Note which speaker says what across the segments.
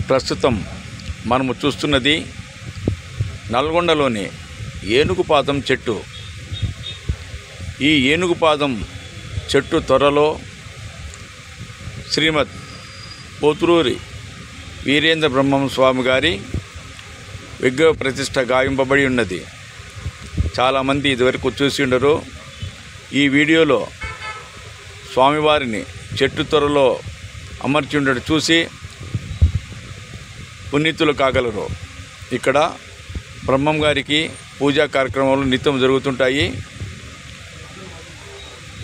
Speaker 1: ప్రస్తుతం మనము చూస్తున్నది నల్గొండలోని ఏనుగుపాదం చెట్టు. ఈ ఏనుగుపాదం చెట్టు త్వరలో శ్రీమద్ పోతులూరి వీరేంద్ర బ్రహ్మం స్వామి గారి విగ్రహ ప్రతిష్ఠ గావింపబడి ఉన్నది. చాలామంది ఇదివరకు చూసి ఉండరు. ఈ వీడియోలో స్వామివారిని చెట్టు త్వరలో అమర్చి ఉండడం చూసి పునీతులు కాగలరు. ఇక్కడ బ్రహ్మం గారికి పూజా కార్యక్రమాలు నిత్యం జరుగుతుంటాయి.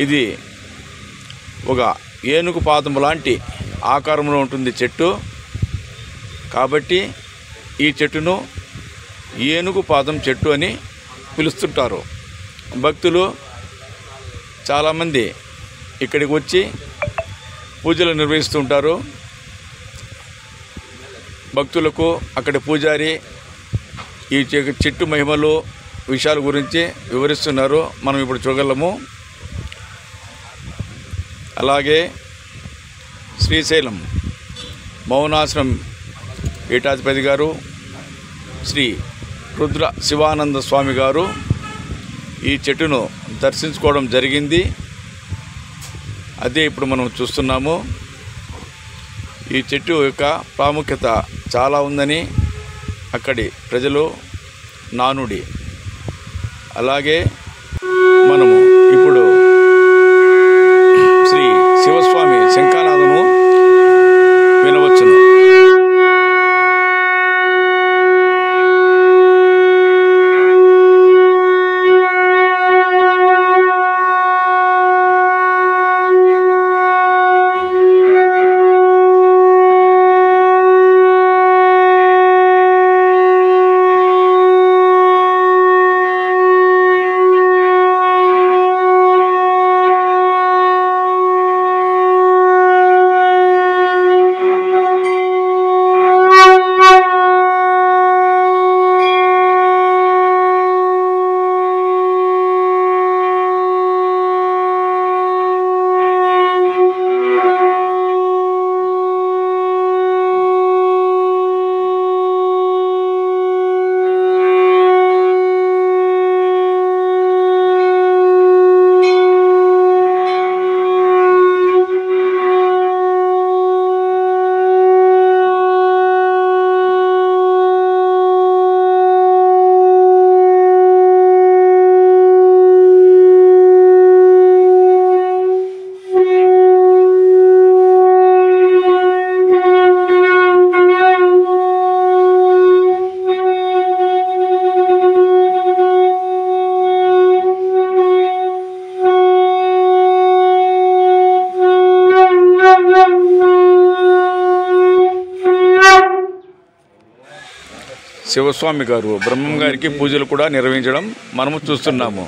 Speaker 1: ఇది ఒక ఏనుగు పాదం లాంటి ఆకారంలో ఉంటుంది చెట్టు. కాబట్టి ఈ చెట్టును ఏనుగు పాదం చెట్టు అని పిలుస్తుంటారు. భక్తులు చాలామంది ఇక్కడికి వచ్చి పూజలు నిర్వహిస్తుంటారు. భక్తులకు అక్కడి పూజారి ఈ చెట్టు మహిమలు విషయాల గురించి వివరిస్తున్నారు. మనం ఇప్పుడు చూడగలము. అలాగే శ్రీశైలం మౌనాశ్రమం పీఠాధిపతి గారు శ్రీ రుద్ర శివానంద స్వామి గారు ఈ చెట్టును దర్శించుకోవడం జరిగింది. అదే ఇప్పుడు మనం చూస్తున్నాము. ఈ చెట్టు యొక్క ప్రాముఖ్యత చాలా ఉందని అక్కడి ప్రజలు నానుడి. అలాగే మనము ఇప్పుడు శ్రీ శివస్వామి శంఖానాదము వినవచ్చును. శివస్వామి గారు బ్రహ్మం గారికి పూజలు కూడా నిర్వహించడం మనము చూస్తున్నాము.